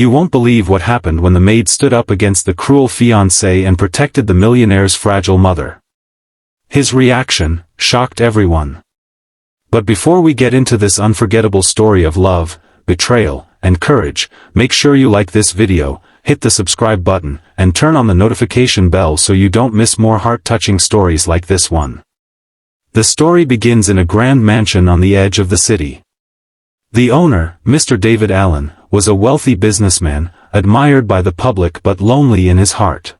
You won't believe what happened when the maid stood up against the cruel fiancé and protected the millionaire's fragile mother. His reaction shocked everyone. But before we get into this unforgettable story of love, betrayal, and courage, make sure you like this video, hit the subscribe button, and turn on the notification bell so you don't miss more heart-touching stories like this one. The story begins in a grand mansion on the edge of the city. The owner, Mr. David Allen, was a wealthy businessman, admired by the public but lonely in his heart.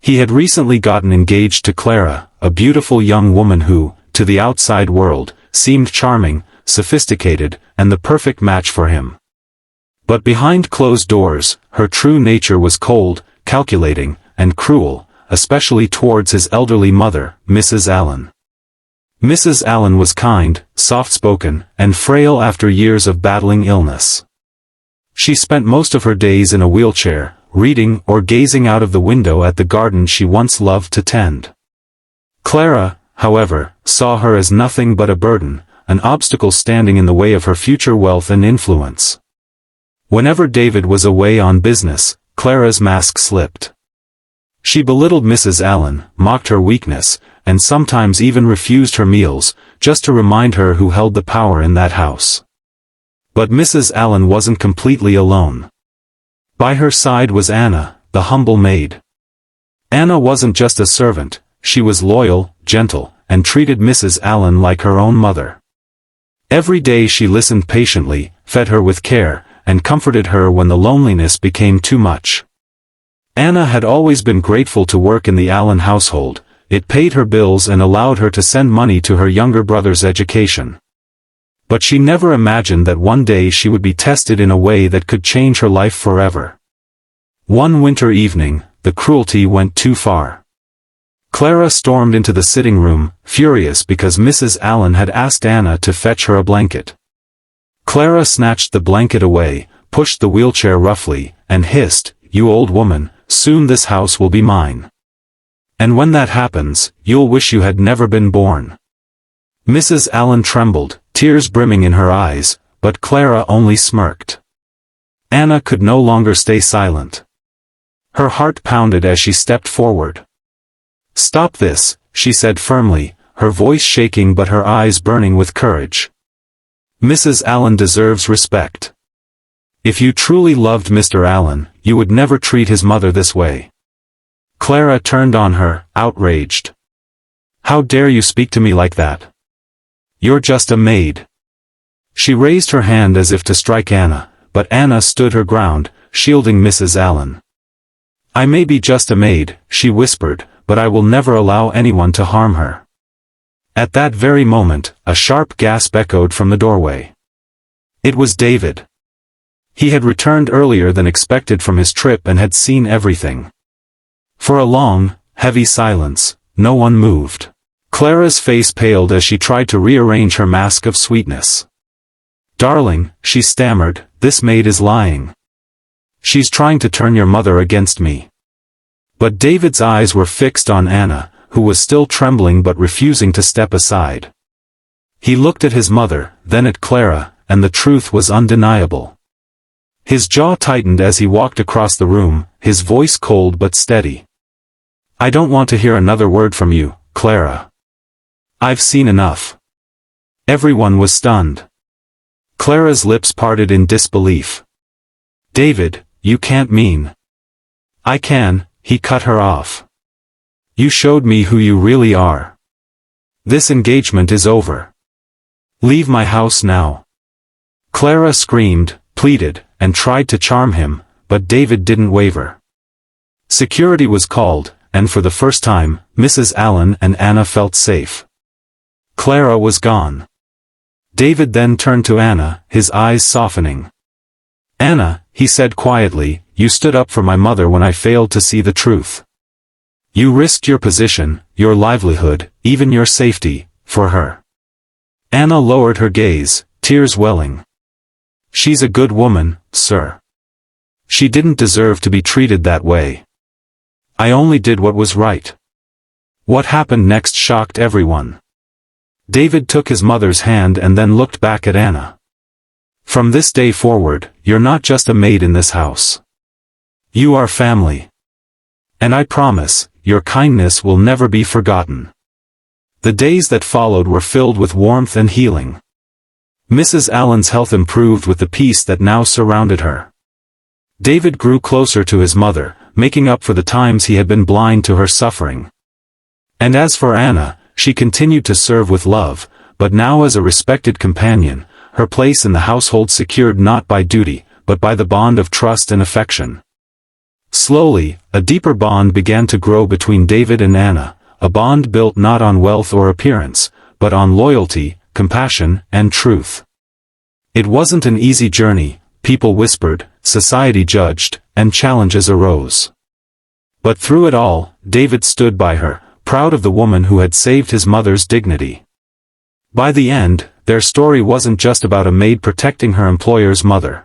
He had recently gotten engaged to Clara, a beautiful young woman who, to the outside world, seemed charming, sophisticated, and the perfect match for him. But behind closed doors, her true nature was cold, calculating, and cruel, especially towards his elderly mother, Mrs. Allen. Mrs. Allen was kind, soft-spoken, and frail after years of battling illness. She spent most of her days in a wheelchair, reading or gazing out of the window at the garden she once loved to tend. Clara, however, saw her as nothing but a burden, an obstacle standing in the way of her future wealth and influence. Whenever David was away on business, Clara's mask slipped. She belittled Mrs. Allen, mocked her weakness, and sometimes even refused her meals, just to remind her who held the power in that house. But Mrs. Allen wasn't completely alone. By her side was Anna, the humble maid. Anna wasn't just a servant, she was loyal, gentle, and treated Mrs. Allen like her own mother. Every day she listened patiently, fed her with care, and comforted her when the loneliness became too much. Anna had always been grateful to work in the Allen household. It paid her bills and allowed her to send money to her younger brother's education. But she never imagined that one day she would be tested in a way that could change her life forever. One winter evening, the cruelty went too far. Clara stormed into the sitting room, furious because Mrs. Allen had asked Anna to fetch her a blanket. Clara snatched the blanket away, pushed the wheelchair roughly, and hissed, "You old woman, soon this house will be mine. And when that happens, you'll wish you had never been born." Mrs. Allen trembled, tears brimming in her eyes, but Clara only smirked. Anna could no longer stay silent. Her heart pounded as she stepped forward. "Stop this," she said firmly, her voice shaking but her eyes burning with courage. "Mrs. Allen deserves respect. If you truly loved Mr. Allen, you would never treat his mother this way." Clara turned on her, outraged. "How dare you speak to me like that? You're just a maid." She raised her hand as if to strike Anna, but Anna stood her ground, shielding Mrs. Allen. "I may be just a maid," she whispered, "but I will never allow anyone to harm her." At that very moment, a sharp gasp echoed from the doorway. It was David. He had returned earlier than expected from his trip and had seen everything. For a long, heavy silence, no one moved. Clara's face paled as she tried to rearrange her mask of sweetness. "Darling," she stammered, "this maid is lying. She's trying to turn your mother against me." But David's eyes were fixed on Anna, who was still trembling but refusing to step aside. He looked at his mother, then at Clara, and the truth was undeniable. His jaw tightened as he walked across the room, his voice cold but steady. "I don't want to hear another word from you, Clara. I've seen enough." Everyone was stunned. Clara's lips parted in disbelief. "David, you can't mean." "I can," he cut her off. "You showed me who you really are. This engagement is over. Leave my house now." Clara screamed, pleaded, and tried to charm him, but David didn't waver. Security was called, and for the first time, Mrs. Allen and Anna felt safe. Clara was gone. David then turned to Anna, his eyes softening. "Anna," he said quietly, "you stood up for my mother when I failed to see the truth. You risked your position, your livelihood, even your safety, for her." Anna lowered her gaze, tears welling. "She's a good woman, sir. She didn't deserve to be treated that way. I only did what was right." What happened next shocked everyone. David took his mother's hand and then looked back at Anna. From this day forward, you're not just a maid in this house. You are family. And I promise, your kindness will never be forgotten. The days that followed were filled with warmth and healing. Mrs. Allen's health improved with the peace that now surrounded her. David grew closer to his mother, making up for the times he had been blind to her suffering. And as for Anna, she continued to serve with love, but now as a respected companion, her place in the household secured not by duty, but by the bond of trust and affection. Slowly, a deeper bond began to grow between David and Anna, a bond built not on wealth or appearance, but on loyalty, compassion, and truth. It wasn't an easy journey, people whispered, society judged, and challenges arose. But through it all, David stood by her, proud of the woman who had saved his mother's dignity. By the end, their story wasn't just about a maid protecting her employer's mother.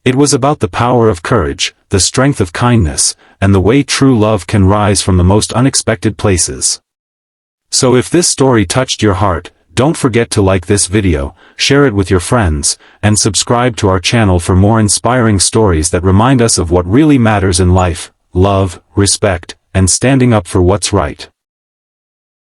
It was about the power of courage, the strength of kindness, and the way true love can rise from the most unexpected places. So if this story touched your heart, don't forget to like this video, share it with your friends, and subscribe to our channel for more inspiring stories that remind us of what really matters in life: love, respect, and standing up for what's right.